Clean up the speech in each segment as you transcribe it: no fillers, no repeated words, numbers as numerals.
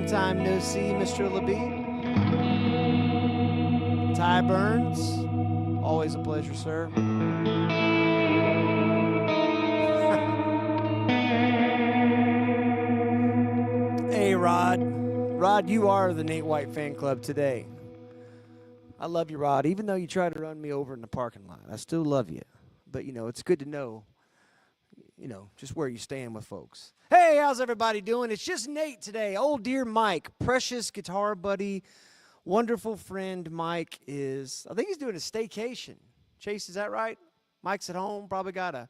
Long time no see, Mr. LeBee. Ty Burns, always a pleasure, sir. Hey, Rod. Rod, you are the Nate White fan club today. I love you, Rod, even though you try to run me over in the parking lot. I still love you. But, it's good to know, just where you stand with folks. Hey, how's everybody doing? It's just Nate today. Old dear Mike, precious guitar buddy, wonderful friend Mike I think he's doing a staycation. Chase, is that right? Mike's at home, probably got a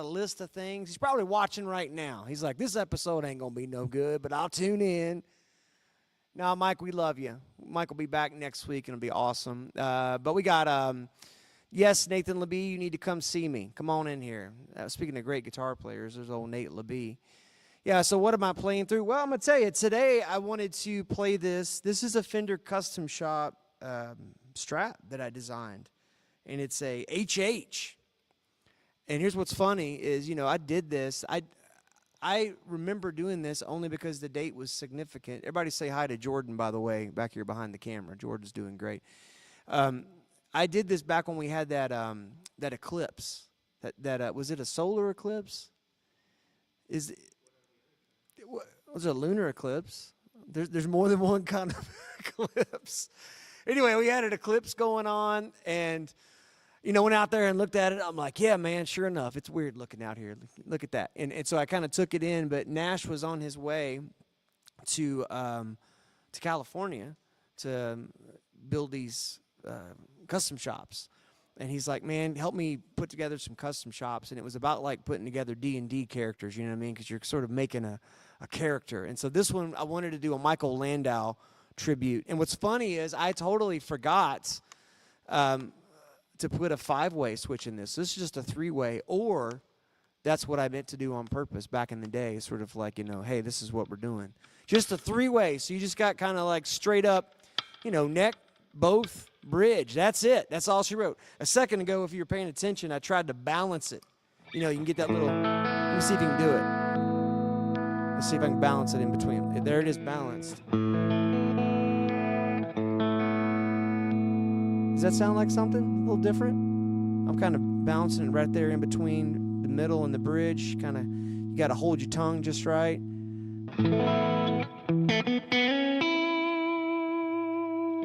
list of things. He's probably watching right now. He's like, this episode ain't going to be no good, but I'll tune in. Now, Mike, we love you. Mike will be back next week, and it'll be awesome. But we got, yes, Nathan LeBee, you need to come see me. Come on in here. Speaking of great guitar players, there's old Nate LeBee. Yeah, so what am I playing through? Well, I'm going to tell you, today I wanted to play this. This is a Fender Custom Shop Strat that I designed, and it's a HH. And here's what's funny is, I did this. I remember doing this only because the date was significant. Everybody say hi to Jordan, by the way, back here behind the camera. Jordan's doing great. I did this back when we had that eclipse. Was it a solar eclipse? Was it a lunar eclipse? There's more than one kind of eclipse. Anyway, we had an eclipse going on, and went out there and looked at it. I'm like, yeah, man, sure enough, it's weird looking out here. Look at that. And so I kind of took it in, but Nash was on his way to California to build these custom shops. And he's like, man, help me put together some custom shops. And it was about like putting together D&D characters, you know what I mean? Because you're sort of making a character. And so this one, I wanted to do a Michael Landau tribute. And what's funny is I totally forgot to put a 5-way switch in this. This is just a 3-way, or that's what I meant to do on purpose back in the day, sort of like, hey, this is what we're doing. Just a 3-way, so you just got kind of like straight up, neck, both, bridge. That's it. That's all she wrote. A second ago, if you were paying attention, I tried to balance it. You can get that little, let me see if you can do it. Let's see if I can balance it in between. There it is, balanced. Does that sound like something a little different? I'm kind of bouncing it right there in between the middle and the bridge. Kind of, you got to hold your tongue just right.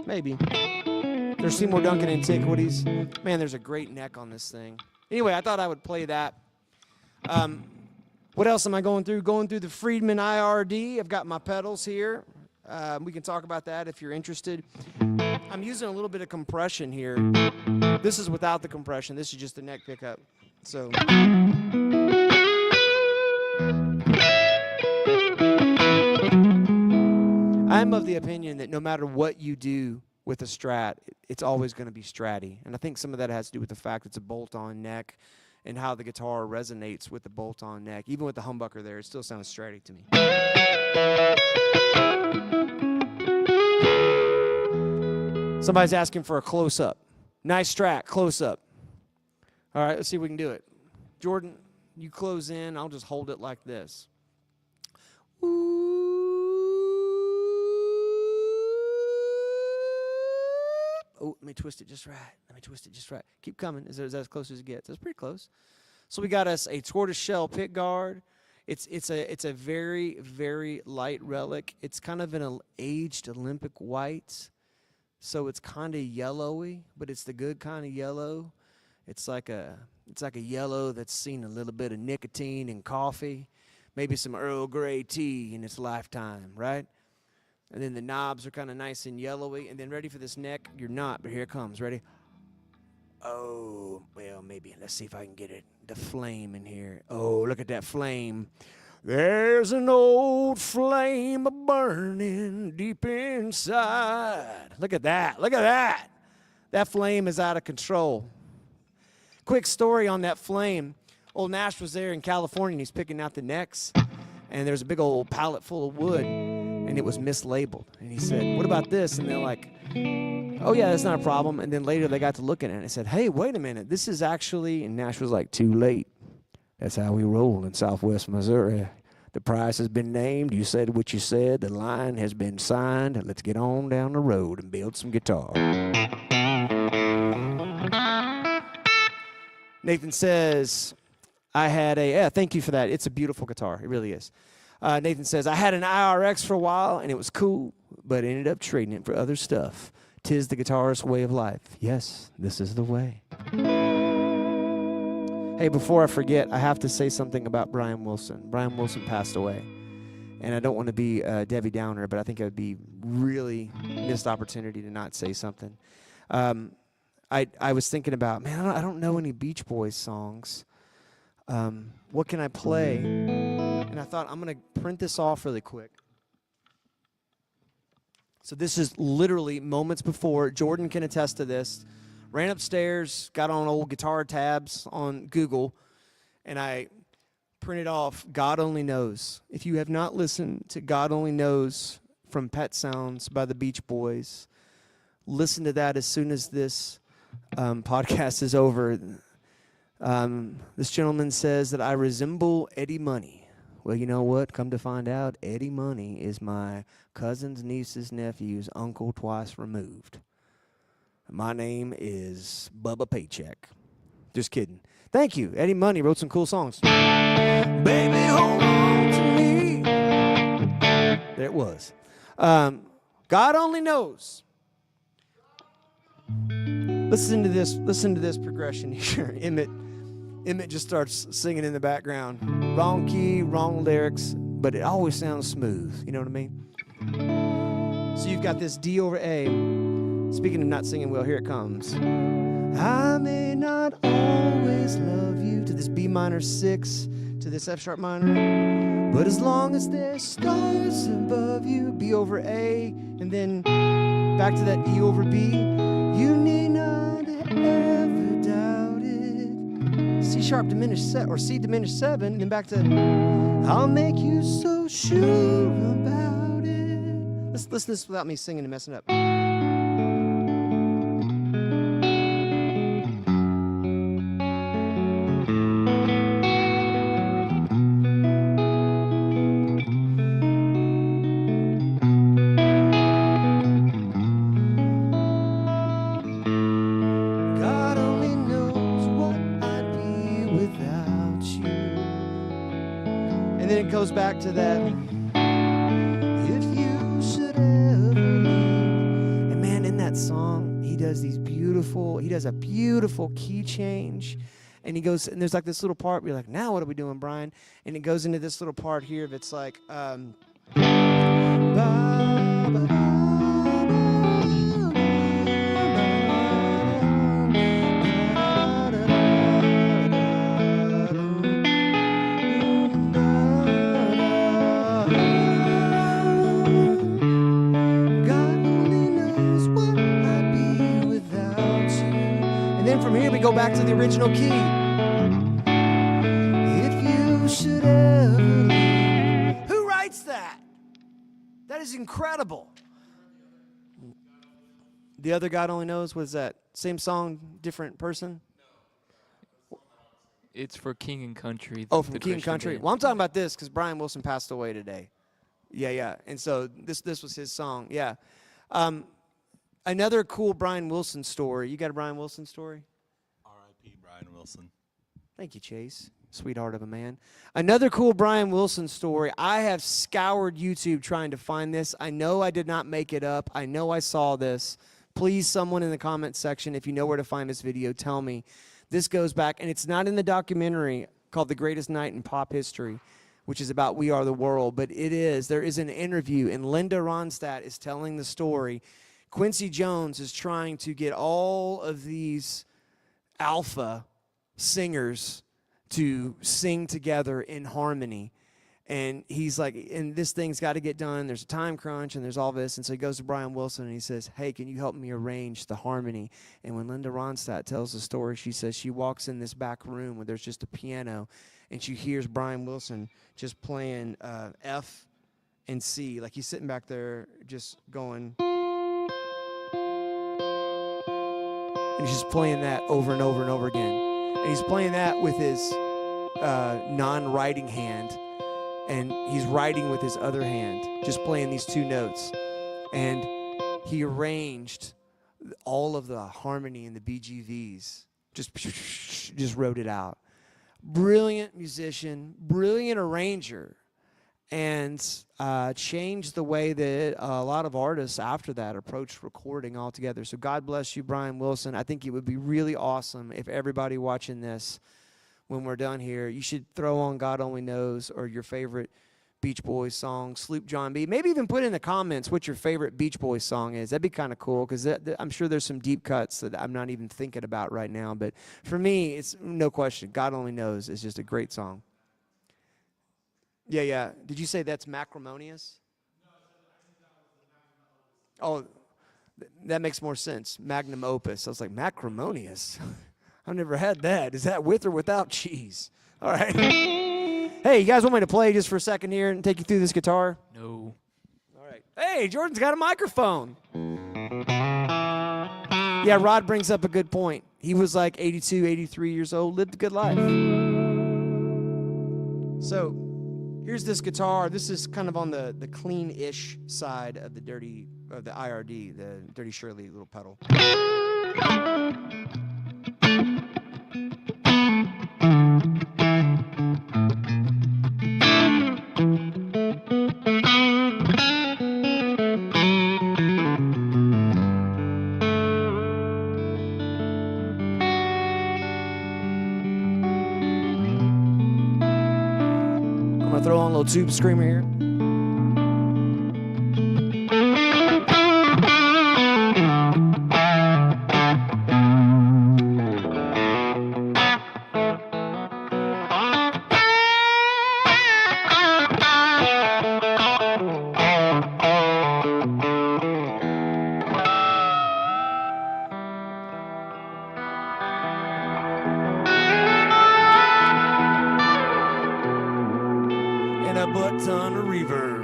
Maybe. There's Seymour Duncan Antiquities. Man, there's a great neck on this thing. Anyway, I thought I would play that. What else am I going through? Going through the Friedman IRD. I've got my pedals here. We can talk about that if you're interested. I'm using a little bit of compression here. This is without the compression. This is just the neck pickup. So I'm of the opinion that no matter what you do with a Strat, it's always going to be Stratty. And I think some of that has to do with the fact it's a bolt-on neck and how the guitar resonates with the bolt-on neck. Even with the humbucker there, it still sounds Stratty to me. Somebody's asking for a close-up. Nice Strat, close-up. All right, let's see if we can do it. Jordan, you close in. I'll just hold it like this. Oh, let me twist it just right. Keep coming. Is that as close as it gets? That's pretty close. So we got us a tortoiseshell pick guard. It's a very, very light relic. It's kind of an aged Olympic white. So it's kind of yellowy, but it's the good kind of yellow. It's like a yellow that's seen a little bit of nicotine and coffee, maybe some Earl Grey tea in its lifetime, right? And then the knobs are kind of nice and yellowy. And then ready for this neck? You're not, but here it comes. Ready? Oh, well, maybe. Let's see if I can get it. The flame in here. Oh, look at that flame. There's an old flame burning deep inside. Look at that. Look at that. That flame is out of control. Quick story on that flame. Old Nash was there in California, and he's picking out the necks. And there's a big old pallet full of wood, and it was mislabeled. And he said, what about this? And they're like, oh, yeah, that's not a problem. And then later they got to look at it, and I said, hey, wait a minute. This is actually, and Nash was like, too late. That's how we roll in Southwest Missouri. The price has been named. You said what you said. The line has been signed. Let's get on down the road and build some guitar. Nathan says, I had a, yeah, thank you for that. It's a beautiful guitar. It really is. Nathan says, I had an IRX for a while, and it was cool, but ended up trading it for other stuff. 'Tis the guitarist's way of life. Yes, this is the way. Hey, before I forget, I have to say something about Brian Wilson. Brian Wilson passed away. And I don't want to be Debbie Downer, but I think it would be really missed opportunity to not say something. I was thinking about, man, I don't know any Beach Boys songs. What can I play? And I thought, I'm going to print this off really quick. So this is literally moments before. Jordan can attest to this. Ran upstairs, got on old guitar tabs on Google, and I printed off God Only Knows. If you have not listened to God Only Knows from Pet Sounds by the Beach Boys, listen to that as soon as this podcast is over. This gentleman says that I resemble Eddie Money. Well, you know what? Come to find out, Eddie Money is my cousin's niece's nephew's uncle twice removed. My name is Bubba Paycheck. Just kidding. Thank you. Eddie Money wrote some cool songs. Baby, hold on to me. There it was. God Only Knows. Listen to this progression here. Emmett just starts singing in the background. Wrong key, wrong lyrics, but it always sounds smooth. You know what I mean? So you've got this D over A. Speaking of not singing well, here it comes. I may not always love you, to this B minor 6, to this F sharp minor, but as long as there's stars above you, B over A, and then back to that E over B, you need not ever doubt it. C sharp diminished 7, or C diminished 7, and then back to I'll make you so sure about it. Let's listen to this without me singing and messing up. Back to that. If you should ever leave. And man, in that song, he does a beautiful key change. And he goes, and there's like this little part where you're like, now what are we doing, Brian? And it goes into this little part here of it's like, go back to the original key. If you should ever leave. Who writes that? That is incredible. The other God Only Knows, was that same song, different person? It's for King and Country. Oh, from King and Country. Well, I'm talking about this because Brian Wilson passed away today. Yeah. And so this was his song. Yeah. Another cool Brian Wilson story. You got a Brian Wilson story? R.I.P. Brian Wilson. Thank you, Chase. Sweetheart of a man. Another cool Brian Wilson story. I have scoured YouTube trying to find this. I know I did not make it up. I know I saw this. Please, someone in the comment section, if you know where to find this video, tell me. This goes back, and it's not in the documentary called The Greatest Night in Pop History, which is about We Are the World, but it is. There is an interview, and Linda Ronstadt is telling the story. Quincy Jones is trying to get all of these alpha singers to sing together in harmony. And he's like, and this thing's got to get done. There's a time crunch, and there's all this. And so he goes to Brian Wilson, and he says, hey, can you help me arrange the harmony? And when Linda Ronstadt tells the story, she says she walks in this back room where there's just a piano, and she hears Brian Wilson just playing F and C. Like he's sitting back there just going. And he's just playing that over and over and over again. And he's playing that with his non-writing hand. and he's writing with his other hand, just playing these two notes. And he arranged all of the harmony and the BGVs, just wrote it out. Brilliant musician, brilliant arranger, and changed the way that a lot of artists after that approached recording altogether. So God bless you, Brian Wilson. I think it would be really awesome if everybody watching this, when we're done here, you should throw on God Only Knows or your favorite Beach Boys song, Sloop John B. Maybe even put in the comments what your favorite Beach Boys song is. That'd be kind of cool, because I'm sure there's some deep cuts that I'm not even thinking about right now. But for me, it's no question. God Only Knows is just a great song. Yeah. Did you say that's Macrimonious? Oh, that makes more sense. Magnum opus. I was like, Macrimonious? I've never had that. Is that with or without cheese? All right. Hey, you guys want me to play just for a second here and take you through this guitar? No. All right. Hey, Jordan's got a microphone. Yeah, Rod brings up a good point. He was like 82, 83 years old, lived a good life. So here's this guitar. This is kind of on the clean-ish side of the IRD, the Dirty Shirley little pedal. Throw on a little tube screamer here. And a butt ton of reverb.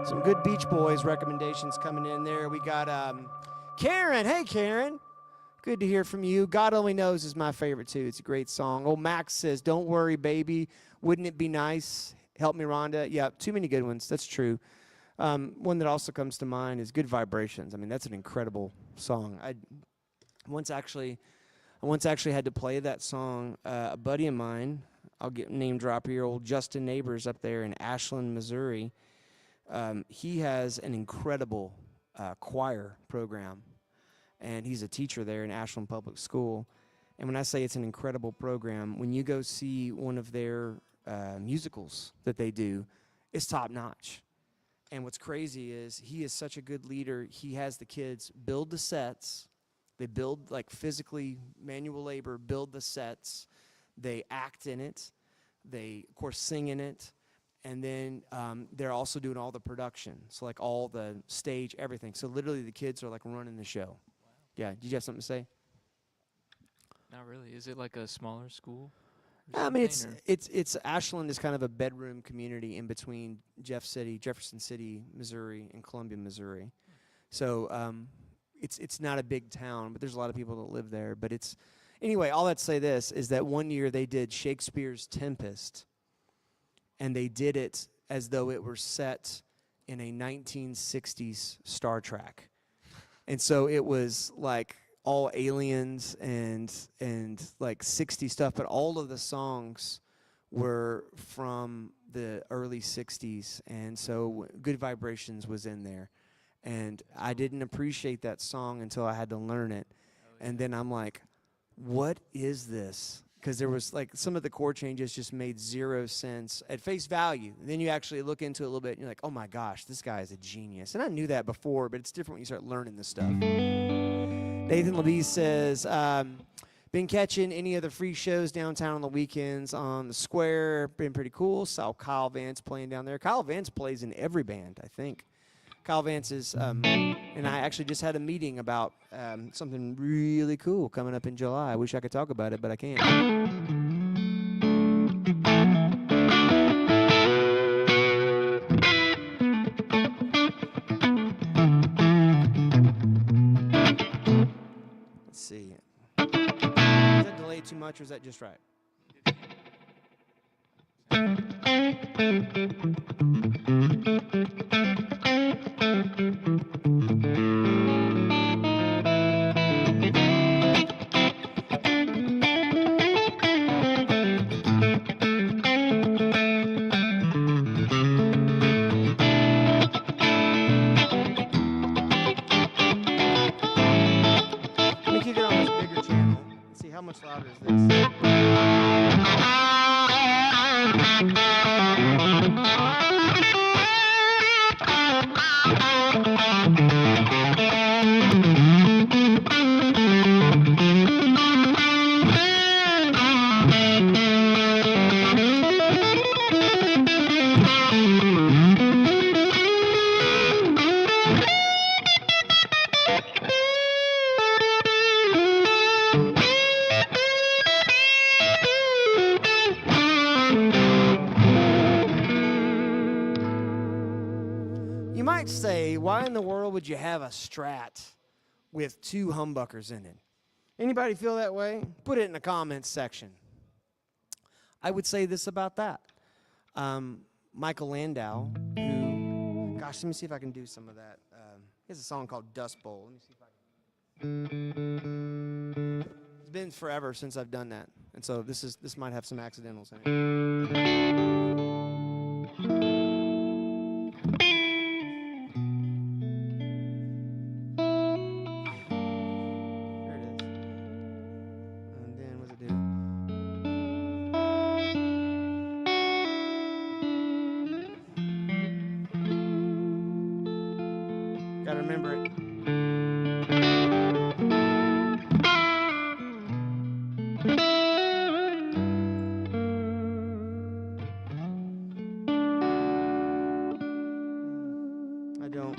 Some good Beach Boys recommendations coming in there. We got Karen. Hey, Karen. Good to hear from you. God Only Knows is my favorite, too. It's a great song. Old Max says, don't worry, baby. Wouldn't it be nice? Help Me, Rhonda. Yeah, too many good ones. That's true. One that also comes to mind is Good Vibrations. I mean, that's an incredible song. I once actually had to play that song. A buddy of mine, I'll get name drop here, old Justin Neighbors up there in Ashland, Missouri. He has an incredible choir program, and he's a teacher there in Ashland Public School. And when I say it's an incredible program, when you go see one of their musicals that they do, it's top notch. And what's crazy is he is such a good leader. He has the kids build the sets. They build, like, physically, manual labor, build the sets. They act in it. They, of course, sing in it. And then they're also doing all the production. So, like, all the stage, everything. So, literally, the kids are, like, running the show. Wow. Yeah. Did you have something to say? Not really. Is it like a smaller school? I mean, it's Ashland is kind of a bedroom community in between Jefferson City, Missouri, and Columbia, Missouri. So it's not a big town, but there's a lot of people that live there. But it's anyway. All that to say this is that one year they did Shakespeare's Tempest, and they did it as though it were set in a 1960s Star Trek, and so it was like all aliens and like 60 stuff, but all of the songs were from the early 60s, and so Good Vibrations was in there. And I didn't appreciate that song until I had to learn it. And then I'm like, what is this? Because there was like some of the chord changes just made zero sense at face value. And then you actually look into it a little bit and you're like, oh my gosh, this guy is a genius. And I knew that before, but it's different when you start learning this stuff. Nathan Levy says, been catching any of the free shows downtown on the weekends on the square. Been pretty cool. Saw Kyle Vance playing down there. Kyle Vance plays in every band, I think. Kyle Vance is, and I actually just had a meeting about something really cool coming up in July. I wish I could talk about it, but I can't. Let's see. Is that delayed too much, or is that just right? Let me kick it on this bigger channel. Let's see how much louder is this. You might say, why in the world would you have a Strat with two humbuckers in it? Anybody feel that way? Put it in the comments section. I would say this about that. Michael Landau, who, gosh, let me see if I can do some of that. He has a song called Dust Bowl. Let me see if I can. It's been forever since I've done that, and so this might have some accidentals in it. Gotta remember it. I don't.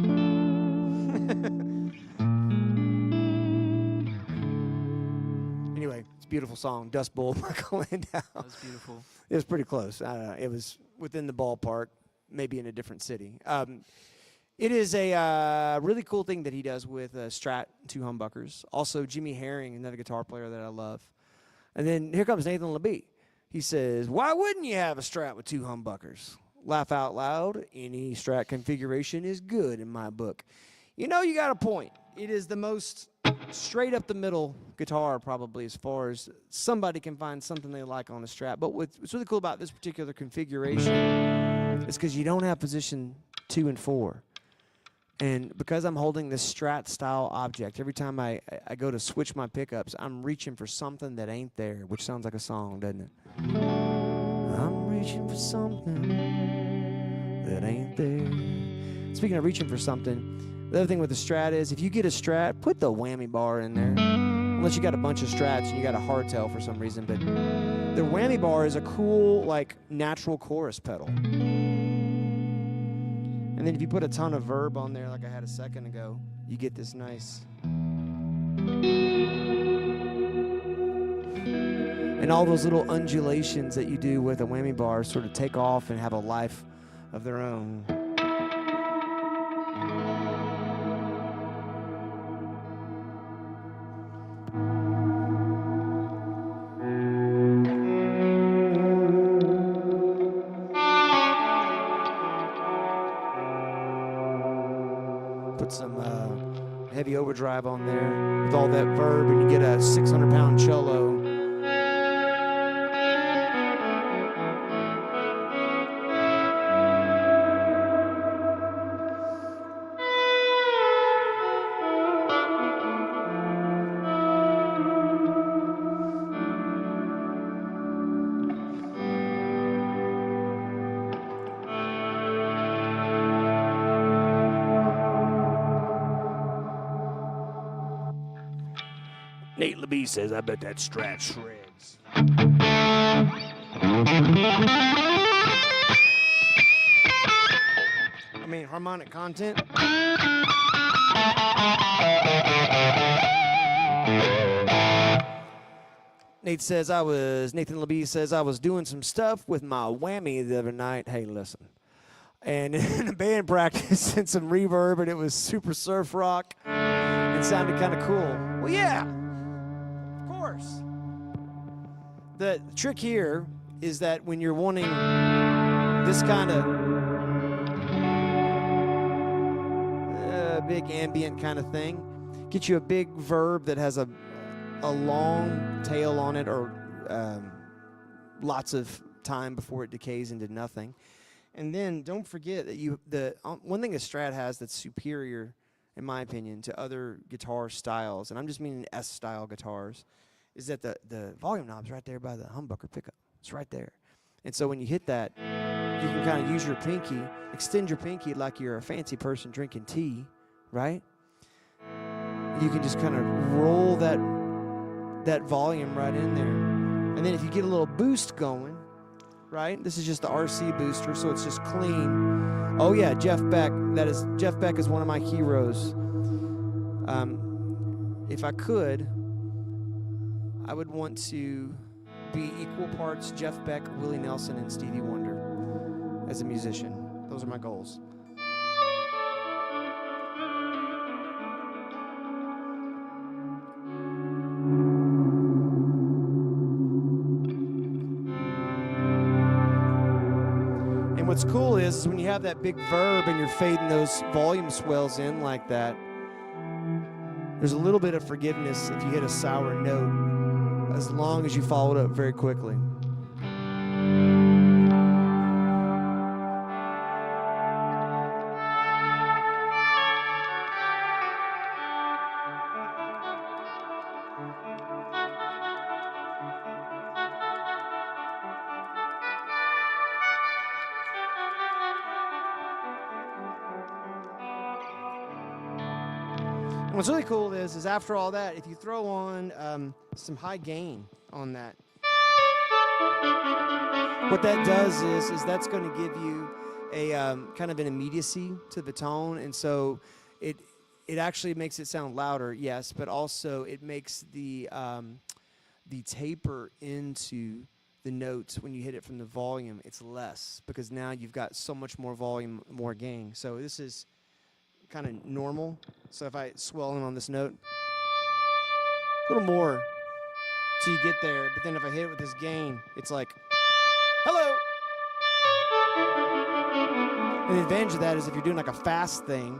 Anyway, it's a beautiful song, Dust Bowl, Michael Landau. That was beautiful. It was pretty close. I don't know. It was within the ballpark, maybe in a different city. It is a really cool thing that he does with Strat, two humbuckers. Also, Jimmy Herring, another guitar player that I love. And then here comes Nathan Labie. He says, why wouldn't you have a Strat with two humbuckers? Laugh out loud. Any Strat configuration is good in my book. You know, you got a point. It is the most straight up the middle guitar probably as far as somebody can find something they like on a Strat. But what's really cool about this particular configuration is because you don't have position 2 and 4. And because I'm holding this Strat style object, every time I go to switch my pickups, I'm reaching for something that ain't there, which sounds like a song, doesn't it? I'm reaching for something that ain't there. Speaking of reaching for something, the other thing with the Strat is if you get a Strat, put the whammy bar in there. Unless you got a bunch of Strats and you got a hardtail for some reason, but the whammy bar is a cool, like, natural chorus pedal. And then if you put a ton of verb on there like I had a second ago, you get this nice. And all those little undulations that you do with a whammy bar sort of take off and have a life of their own. Put some heavy overdrive on there with all that verb, and you get a 600-pound cello. Nate LeBee says, I bet that Strat shreds. I mean, harmonic content. Nathan LeBee says, I was doing some stuff with my whammy the other night. Hey, listen. And in a band practice and some reverb, and it was super surf rock. It sounded kind of cool. Well, yeah, of course. The trick here is that when you're wanting this kind of big ambient kind of thing, get you a big verb that has a long tail on it, or lots of time before it decays into nothing. And then don't forget that one thing that Strat has that's superior, in my opinion, to other guitar styles, and I'm just meaning S-style guitars, is that the volume knob's right there by the humbucker pickup. It's right there. And so when you hit that, you can kind of use your pinky, extend your pinky like you're a fancy person drinking tea, right? You can just kind of roll that volume right in there. And then if you get a little boost going, right? This is just the RC booster, so it's just clean. Oh yeah, Jeff Beck. Jeff Beck is one of my heroes. If I could, I would want to be equal parts Jeff Beck, Willie Nelson, and Stevie Wonder as a musician. Those are my goals. What's cool is when you have that big verb and you're fading those volume swells in like that, there's a little bit of forgiveness if you hit a sour note, as long as you follow it up very quickly. What's really cool is after all that, if you throw on some high gain on that, what that does is that's going to give you a kind of an immediacy to the tone, and so it actually makes it sound louder, yes, but also it makes the taper into the notes when you hit it from the volume, it's less, because now you've got so much more volume, more gain. So this is kind of normal. So if I swell in on this note, a little more till you get there, but then if I hit it with this gain, it's like, hello. And the advantage of that is if you're doing like a fast thing,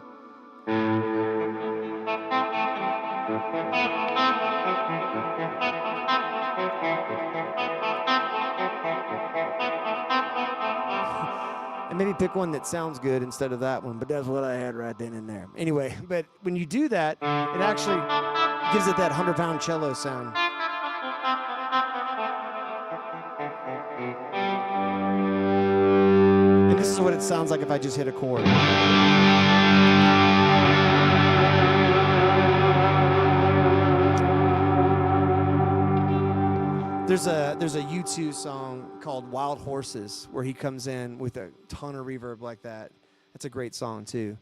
and maybe pick one that sounds good instead of that one, but that's what I had right then and there. Anyway, but when you do that, it actually gives it that 100-pound cello sound. And this is what it sounds like if I just hit a chord. There's a U2 song called Wild Horses where he comes in with a ton of reverb like that. That's a great song too.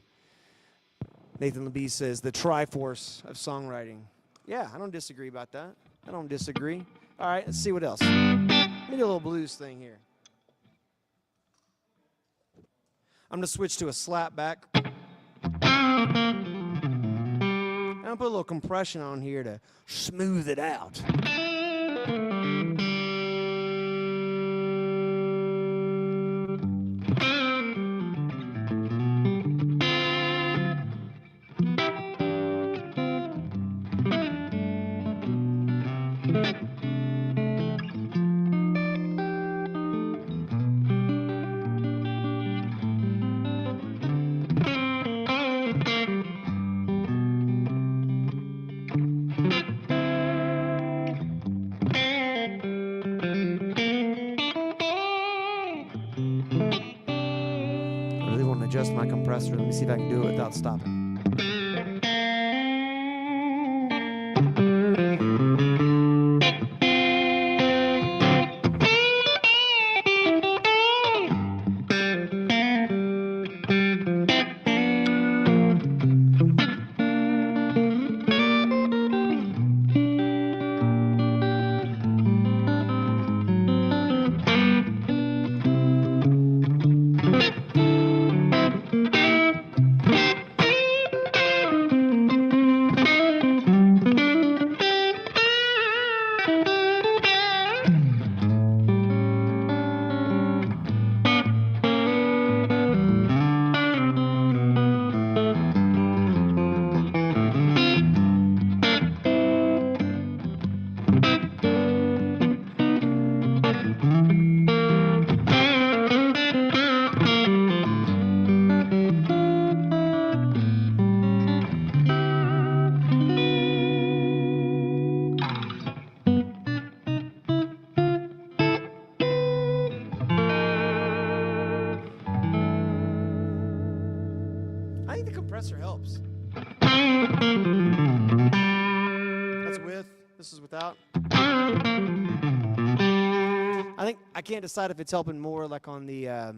Nathan LeBee says the Triforce of songwriting. Yeah, I don't disagree about that. I don't disagree. All right, let's see what else. Let me do a little blues thing here. I'm gonna switch to a slap back. I'm gonna put a little compression on here to smooth it out. Adjust my compressor. Let me see if I can do it without stopping. I think the compressor helps. That's with. This is without. I think I can't decide if it's helping more like on the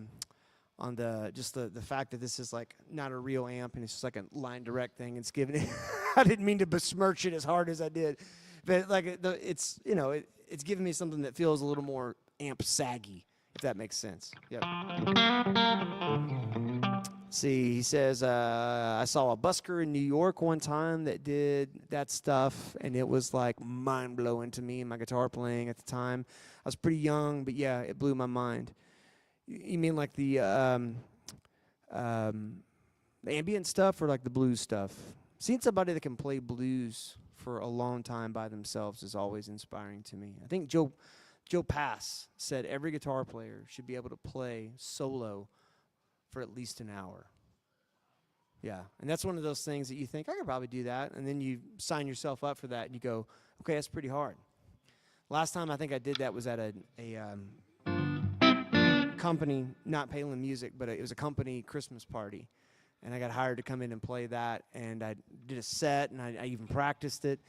just the fact that this is like not a real amp and it's just like a line direct thing. It's giving it. I didn't mean to besmirch it as hard as I did, but like it's it's giving me something that feels a little more amp saggy, if that makes sense. Yep. See, he says, I saw a busker in New York one time that did that stuff, and it was like mind-blowing to me and my guitar playing at the time. I was pretty young, but yeah, it blew my mind. You mean like the ambient stuff or like the blues stuff? Seeing somebody that can play blues for a long time by themselves is always inspiring to me. I think Joe Pass said every guitar player should be able to play solo for at least an hour. Yeah, and that's one of those things that you think, I could probably do that, and then you sign yourself up for that, and you go, okay, that's pretty hard. Last time I think I did that was at a company, not Palin Music, but it was a company Christmas party, and I got hired to come in and play that, and I did a set, and I even practiced it,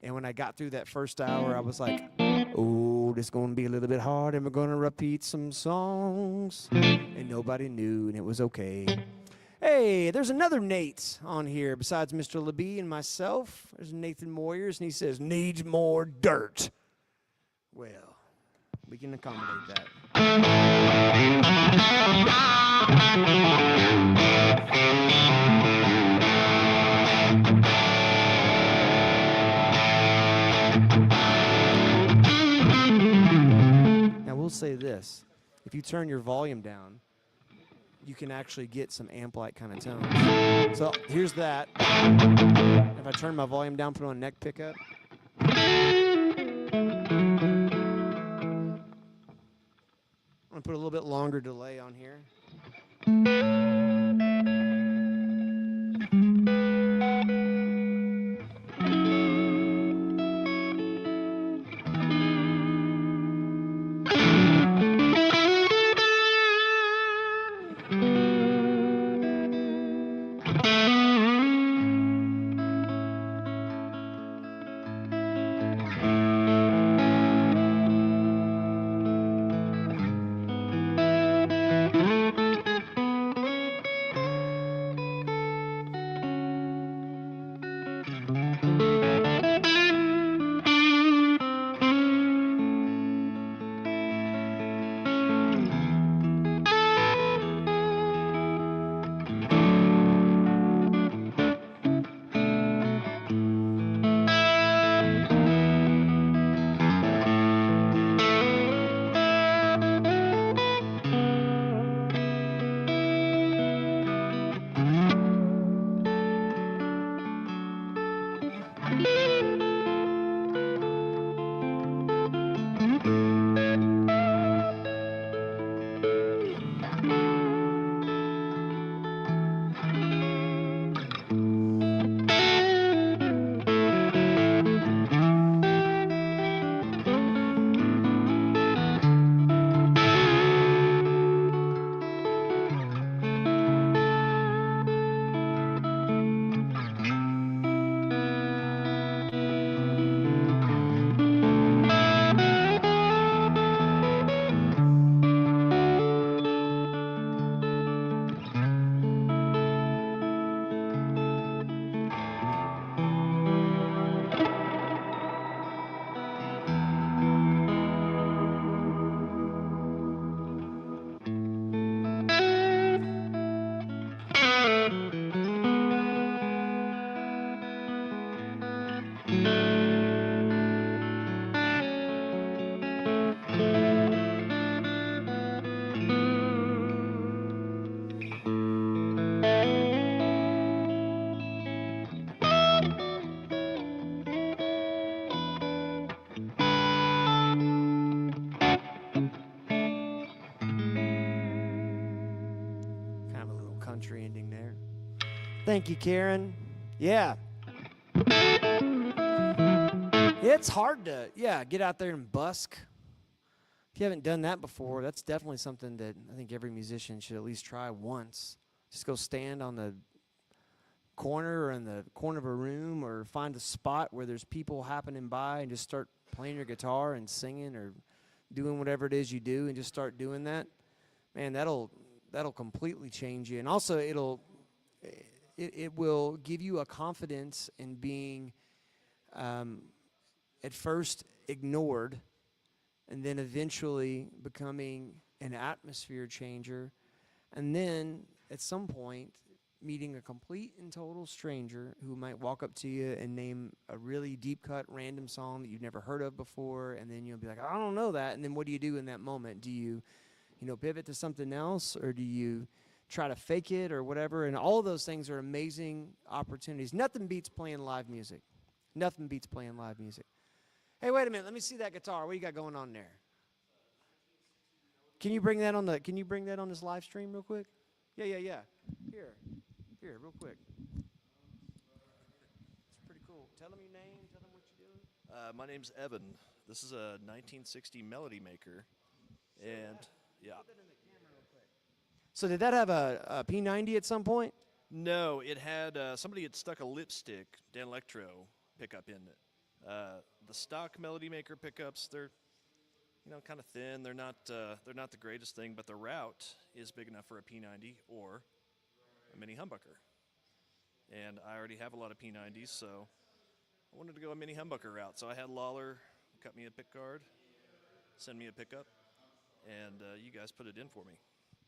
and when I got through that first hour, I was like, oh, this is going to be a little bit hard, and we're going to repeat some songs. And nobody knew, and it was okay. Hey, there's another Nate on here besides Mr. LeBee and myself. There's Nathan Moyers, and he says, needs more dirt. Well, we can accommodate that. We'll say this. If you turn your volume down, you can actually get some amp-like kind of tones. So here's that. If I turn my volume down, put on neck pickup. I'm going to put a little bit longer delay on here. Thank you, Karen. Yeah. It's hard to, get out there and busk. If you haven't done that before, that's definitely something that I think every musician should at least try once. Just go stand on the corner or in the corner of a room, or find a spot where there's people happening by and just start playing your guitar and singing or doing whatever it is you do, and just start doing that, man, that'll completely change you. And also it will give you a confidence in being at first ignored, and then eventually becoming an atmosphere changer, and then at some point meeting a complete and total stranger who might walk up to you and name a really deep cut random song that you've never heard of before, and then you'll be like, I don't know that. And then what do you do in that moment? Do you pivot to something else, or do you try to fake it or whatever? And all of those things are amazing opportunities. Nothing beats playing live music. Nothing beats playing live music. Hey, wait a minute. Let me see that guitar. What do you got going on there? Can you bring that on this live stream real quick? Yeah. Here, real quick. It's pretty cool. Tell them your name. Tell them what you're doing. My name's Evan. This is a 1960 Melody Maker, and yeah. So did that have a P90 at some point? No, it had somebody had stuck a lipstick Dan Electro pickup in it. The stock Melody Maker pickups, they're kind of thin. They're not the greatest thing, but the route is big enough for a P90 or a mini humbucker. And I already have a lot of P90s, so I wanted to go a mini humbucker route. So I had Lawler cut me a pick guard, send me a pickup, and you guys put it in for me.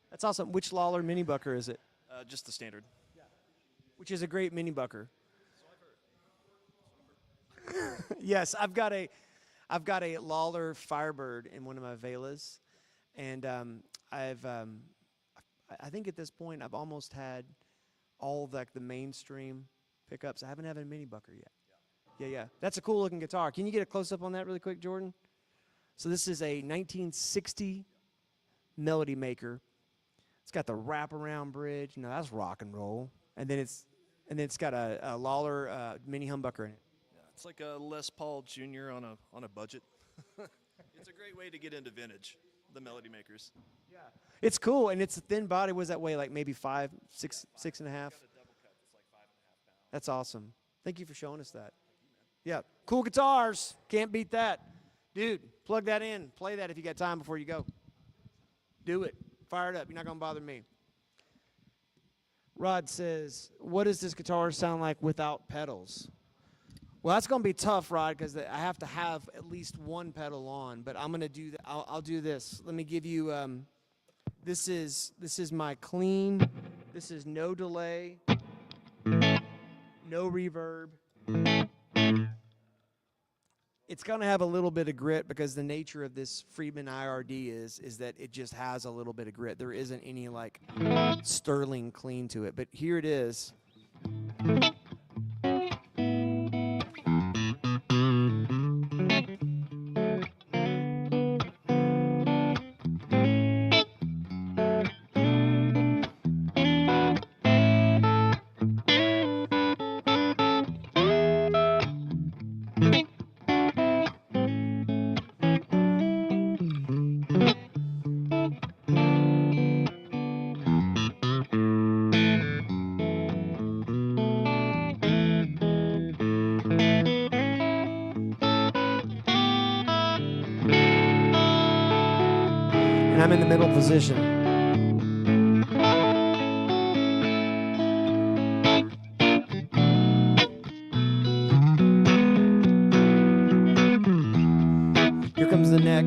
That's awesome. Which Lawler mini bucker is it? Just the standard. Which is a great mini bucker. Yes, I've got a Lawler Firebird in one of my Velas, and I think at this point I've almost had all of the mainstream pickups. I haven't had a mini bucker yet. Yeah. That's a cool looking guitar. Can you get a close up on that really quick, Jordan? So this is a 1960 Melody Maker. It's got the wraparound bridge. That's rock and roll. And then it's got a Lawler mini humbucker in it. Yeah, it's like a Les Paul Jr. on a budget. It's a great way to get into vintage, the Melody Makers. Yeah, it's cool, and it's a thin body. What does that weigh? Like maybe 5, 6, 6.5. Got a double cut. It's like 5.5 pounds. That's awesome. Thank you for showing us that. Yeah, cool guitars. Can't beat that, dude. Plug that in. Play that if you got time before you go. Do it. Fire it up. You're not gonna bother me. Rod says, "What does this guitar sound like without pedals?" Well, that's going to be tough, Rod, because I have to have at least one pedal on. But I'm going to do that. I'll do this. Let me give you. This is my clean. This is no delay, no reverb. It's going to have a little bit of grit because the nature of this Friedman IRD is that it just has a little bit of grit. There isn't any sterling clean to it. But here it is. I'm in the middle position. Here comes the neck.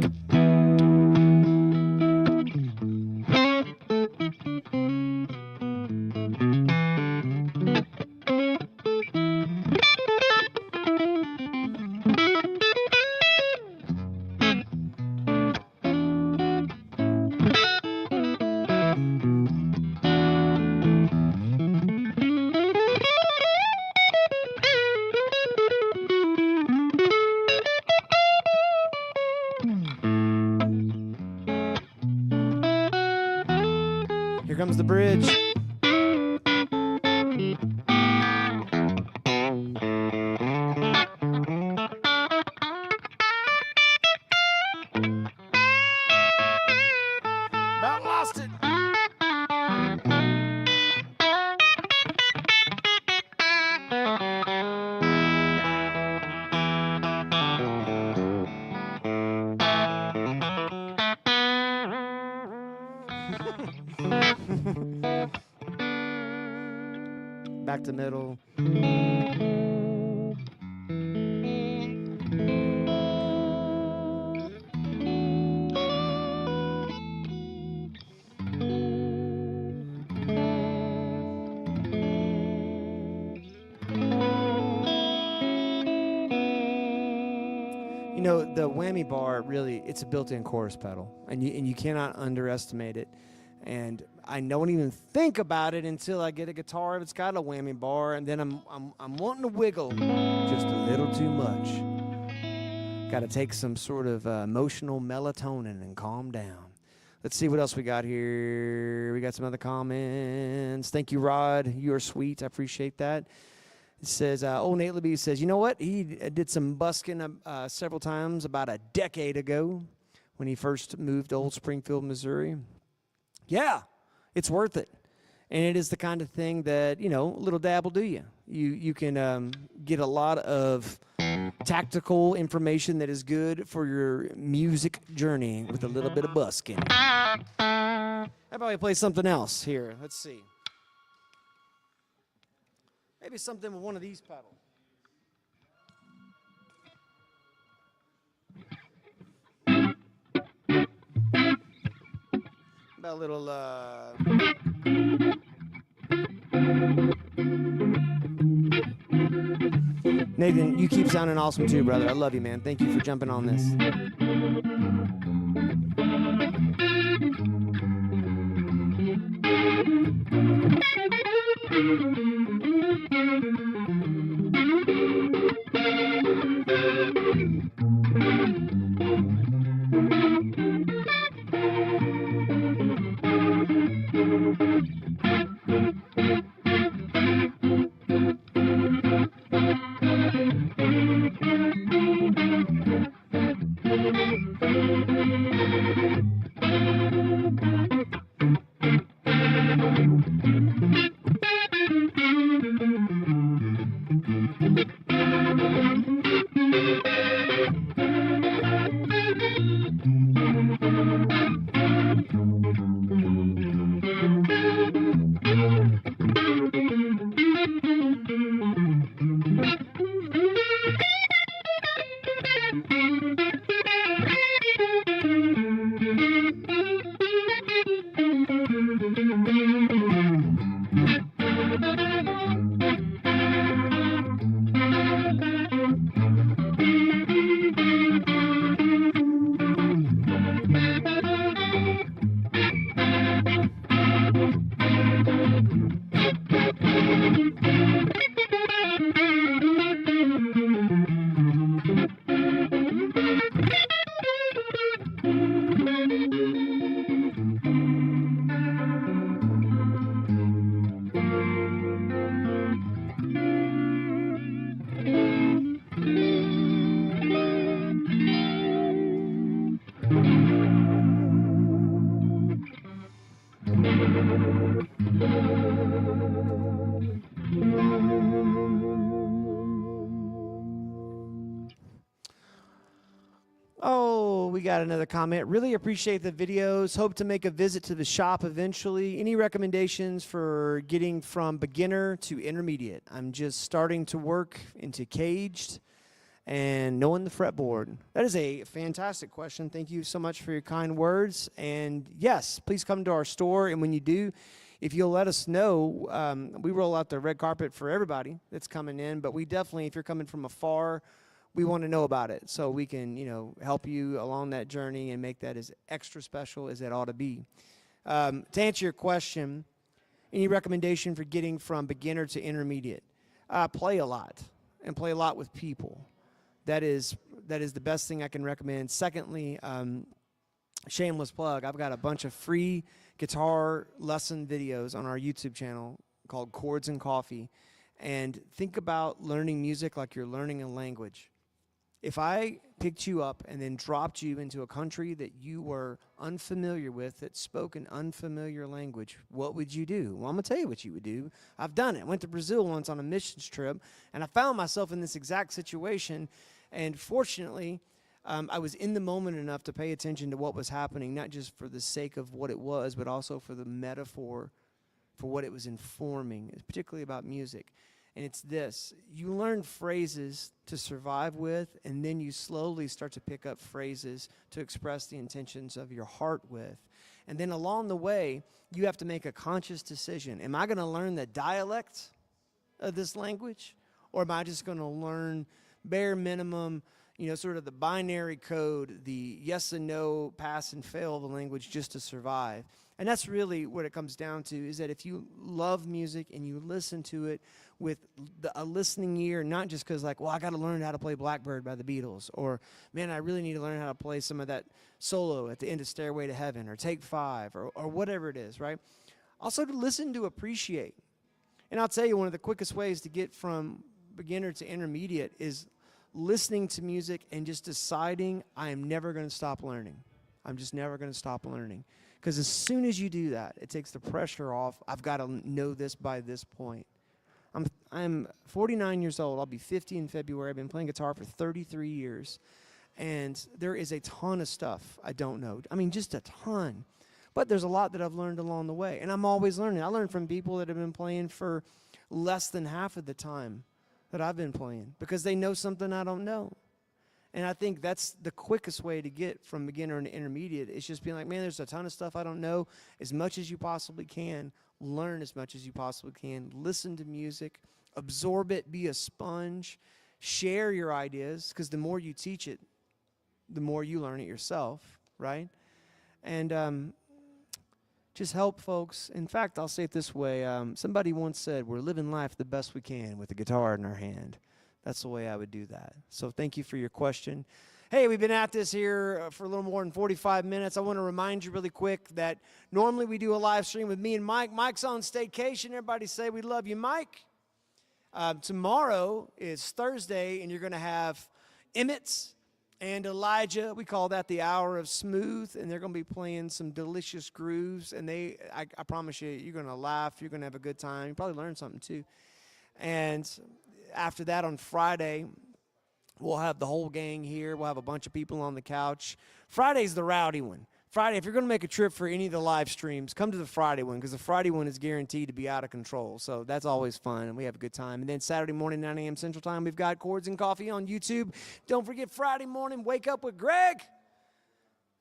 Here comes the bridge. About lost it. back to middle. You know, the whammy bar really, it's a built-in chorus pedal, and you cannot underestimate it. And I don't even think about it until I get a guitar that's got a whammy bar, and then I'm wanting to wiggle just a little too much. Got to take some sort of emotional melatonin and calm down. Let's see what else we got here. We got some other comments. Thank you, Rod. You are sweet. I appreciate that. It says, old Nate Libby says, you know what? He did some busking several times about a decade ago when he first moved to Old Springfield, Missouri. Yeah, it's worth it. And it is the kind of thing that, you know, a little dab will do you. You can get a lot of tactical information that is good for your music journey with a little bit of busking. How about we play something else here? Let's see. Maybe something with one of these pedals. About a little, Nathan, you keep sounding awesome too, brother. I love you, man. Thank you for jumping on this. Oh, we got another comment. Really appreciate the videos. Hope to make a visit to the shop eventually. Any recommendations for getting from beginner to intermediate? I'm just starting to work into caged and knowing the fretboard. That is a fantastic question. Thank you so much for your kind words. And yes, please come to our store. And when you do, if you'll let us know, we roll out the red carpet for everybody that's coming in. But we definitely, if you're coming from afar, we want to know about it so we can, you know, help you along that journey and make that as extra special as it ought to be. To answer your question, any recommendation for getting from beginner to intermediate? Play a lot and play a lot with people. That is the best thing I can recommend. Secondly, shameless plug, I've got a bunch of free guitar lesson videos on our YouTube channel called Chords and Coffee. And think about learning music like you're learning a language. If I picked you up and then dropped you into a country that you were unfamiliar with, that spoke an unfamiliar language, what would you do? Well, I'm going to tell you what you would do. I've done it. I went to Brazil once on a missions trip, and I found myself in this exact situation. And fortunately, I was in the moment enough to pay attention to what was happening, not just for the sake of what it was, but also for the metaphor for what it was informing, particularly about music. And it's this: you learn phrases to survive with, and then you slowly start to pick up phrases to express the intentions of your heart with. And then along the way, you have to make a conscious decision. Am I going to learn the dialect of this language? Or am I just going to learn bare minimum, sort of the binary code, the yes and no, pass and fail of the language just to survive? And that's really what it comes down to, is that if you love music and you listen to it with a listening ear, not just because I got to learn how to play Blackbird by the Beatles, or, man, I really need to learn how to play some of that solo at the end of Stairway to Heaven, or Take Five, or whatever it is, right? Also to listen to appreciate. And I'll tell you, one of the quickest ways to get from beginner to intermediate is listening to music and just deciding I am never going to stop learning. I'm just never going to stop learning. Because as soon as you do that, it takes the pressure off. I've got to know this by this point. I'm 49 years old. I'll be 50 in February. I've been playing guitar for 33 years. And there is a ton of stuff I don't know. I mean, just a ton. But there's a lot that I've learned along the way. And I'm always learning. I learn from people that have been playing for less than half of the time that I've been playing, because they know something I don't know. And I think that's the quickest way to get from beginner to intermediate. It's just being like, man, there's a ton of stuff I don't know. As much as you possibly can, learn as much as you possibly can. Listen to music, absorb it, be a sponge, share your ideas, because the more you teach it, the more you learn it yourself, right? And just help folks. In fact, I'll say it this way. Somebody once said, we're living life the best we can with a guitar in our hand. That's the way I would do that. So thank you for your question. Hey, we've been at this here for a little more than 45 minutes. I want to remind you really quick that normally we do a live stream with me and Mike. Mike's on staycation. Everybody say we love you, Mike. Tomorrow is Thursday, and you're going to have Emmett and Elijah. We call that the Hour of Smooth, and they're going to be playing some delicious grooves. And I promise you, you're going to laugh. You're going to have a good time. You probably learn something too. And after that, on Friday, we'll have the whole gang here. We'll have a bunch of people on the couch. Friday's the rowdy one. Friday, if you're going to make a trip for any of the live streams, come to the Friday one, because the Friday one is guaranteed to be out of control. So that's always fun, and we have a good time. And then Saturday morning, 9 a.m. Central Time, we've got Chords and Coffee on YouTube. Don't forget Friday morning, Wake Up with Greg.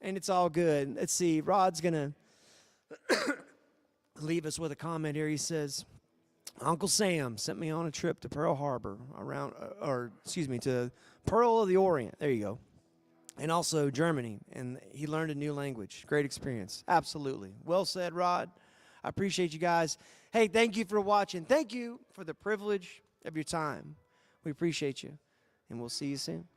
And it's all good. Let's see. Rod's going to leave us with a comment here. He says, Uncle Sam sent me on a trip to Pearl Harbor, to Pearl of the Orient. There you go. And also Germany, and he learned a new language. Great experience. Absolutely. Well said, Rod. I appreciate you guys. Hey, thank you for watching. Thank you for the privilege of your time. We appreciate you, and we'll see you soon.